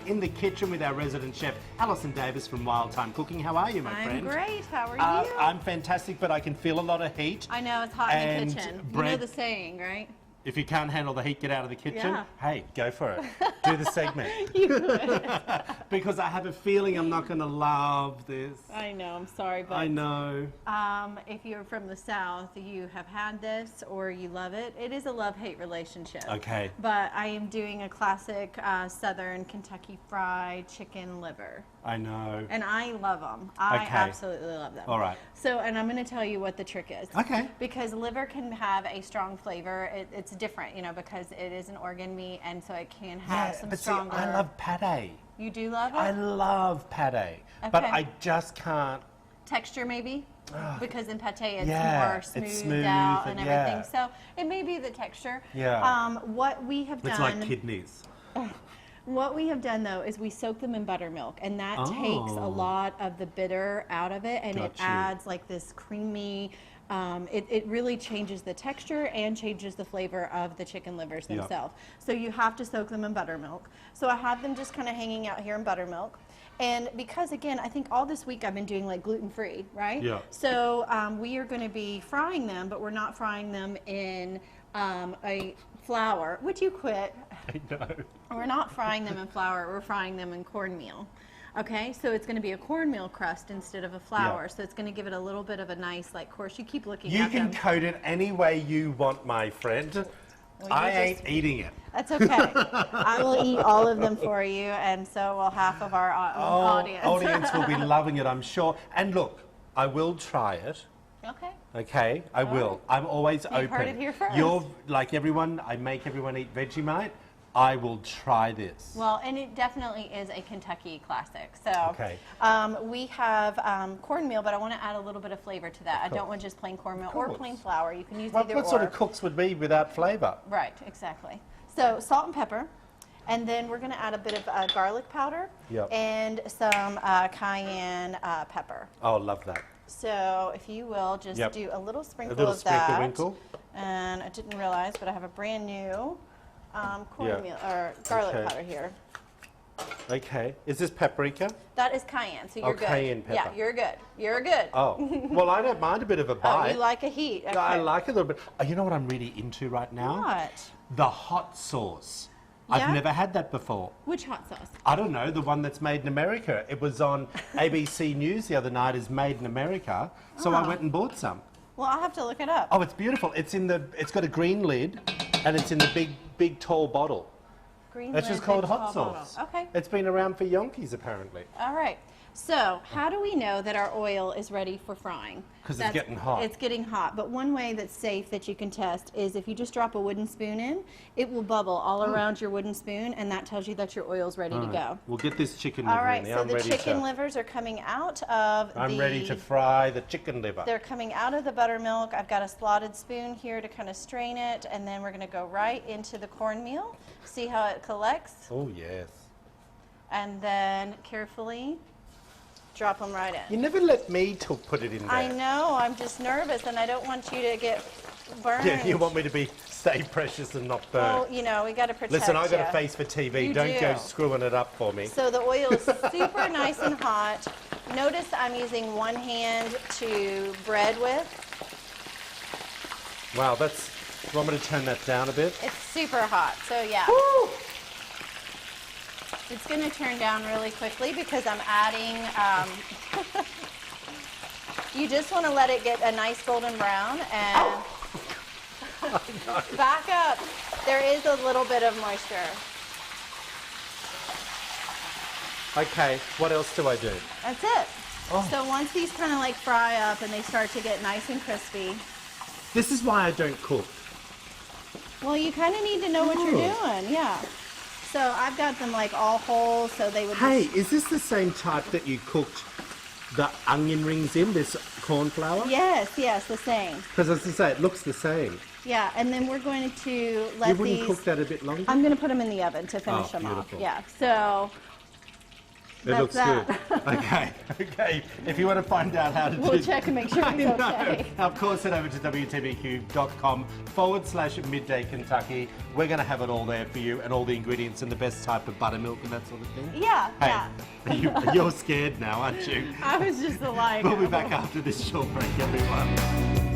in the kitchen with our resident chef, Alison Davis from Wild Thyme Cooking. How are you, my friend? I'm great. How are you? I'm fantastic, but I can feel a lot of heat. I know, it's hot in the kitchen. You know the saying, right? If you can't handle the heat, get out of the kitchen. Yeah. Hey, go for it. Do the segment. You would. Because I have a feeling I'm not going to love this. I know, I'm sorry, but I know. if you're from the South, you have had this or you love it. It is a love-hate relationship. Okay. But I am doing a classic Southern Kentucky fried chicken liver. I know. And I love them. I absolutely love them. All right. So, and I'm going to tell you what the trick is. Okay. Because liver can have a strong flavor. It's different, you know, because it is an organ meat, and so it can have some stronger. See, I love pate. You do love it? I love pate, but I just can't. Texture, maybe? Because in pate it's Yeah, more it's smoothed smooth out and and everything. yeah. So it may be the texture. Yeah. What we have done. It's like kidneys. What we have done, though, is we soak them in buttermilk, and that takes a lot of the bitter out of it, and it adds like this creamy, it really changes the texture and changes the flavor of the chicken livers themselves. So you have to soak them in buttermilk. So I have them just kind of hanging out here in buttermilk. And because, again, I think all this week I've been doing like gluten-free, right? Yeah. So we are going to be frying them, but we're not frying them in a flour. Would you quit? I know. We're not frying them in flour, we're frying them in cornmeal. Okay, so it's going to be a cornmeal crust instead of a flour, so it's going to give it a little bit of a nice, like, course. You keep looking at them. You can coat it any way you want, my friend. Well, I ain't eating it. That's okay. I will eat all of them for you, and so will half of our audience. Audience will be loving it, I'm sure. And look, I will try it. Okay. Okay, I will. I'm always open. You've heard it here first. You're like everyone. I make everyone eat Vegemite. I will try this. Well, and it definitely is a Kentucky classic. So we have cornmeal, but I want to add a little bit of flavor to that. I don't want just plain cornmeal or plain flour. You can use either or. What sort of cooks would be without flavor? Right, exactly. So salt and pepper. And then we're going to add a bit of garlic powder and some cayenne pepper. Oh, love that. So if you will, just do a little sprinkle of that. A little sprinkle winkle. And I didn't realize, but I have a brand new cornmeal or garlic powder here. Okay. Is this paprika? That is cayenne, so you're good. Cayenne pepper. Yeah, you're good. You're good. Oh, well, I don't mind a bit of a bite. Oh, you like a heat. Okay. I like a little bit. Oh, you know what I'm really into right now? What? The hot sauce. I've never had that before. Which hot sauce? I don't know, the one that's made in America. It was on ABC News the other night as Made in America, so I went and bought some. Well, I'll have to look it up. Oh, it's beautiful. It's got a green lid, and it's in the big tall bottle. Green It's lid, just called big hot tall sauce. bottle. Okay. It's been around for yonkies, apparently. All right. So how do we know that our oil is ready for frying? Because it's getting hot. It's getting hot. But one way that's safe that you can test is if you just drop a wooden spoon in, it will bubble all around your wooden spoon, and that tells you that your oil's ready to go. We'll get this chicken liver All right, in there. so I'm the ready chicken livers are coming out of I'm ready to fry the chicken liver. They're coming out of the buttermilk. I've got a slotted spoon here to kind of strain it, and then we're going to go right into the cornmeal. See how it collects? Oh, yes. And then carefully drop them right in. You never let me put it in there. I know, I'm just nervous, and I don't want you to get burned. Yeah, you want me to stay precious and not burn. Well, you know, we got to protect Listen, I've got you. a face for TV. You Don't go do. screwing it up for me. So the oil is super nice and hot. Notice I'm using one hand to bread with. Wow, that's... You want me to turn that down a bit? It's super hot, so yeah. Woo! It's going to turn down really quickly because I'm adding, you just want to let it get a nice golden brown and back up. There is a little bit of moisture. Okay, what else do I do? That's it. So once these kind of like fry up and they start to get nice and crispy. This is why I don't cook. Well, you kind of need to know what you're doing, yeah. So I've got them like all whole, so they would. Hey, is this the same type that you cooked the onion rings in, this corn flour? Yes, the same. Because as I say, it looks the same. Yeah, and then we're going to let You wouldn't cook that a bit longer? I'm going to put them in the oven to finish them beautiful. off. Yeah, so looks good. Okay, okay. If you want to find out how to We'll check and make sure it's okay. Of course, head over to wtbq.com/midday Kentucky. We're going to have it all there for you and all the ingredients and the best type of buttermilk and that sort of thing. Yeah, Hey, yeah. you're scared now, aren't you? I was just like... We'll be back after this short break, everyone.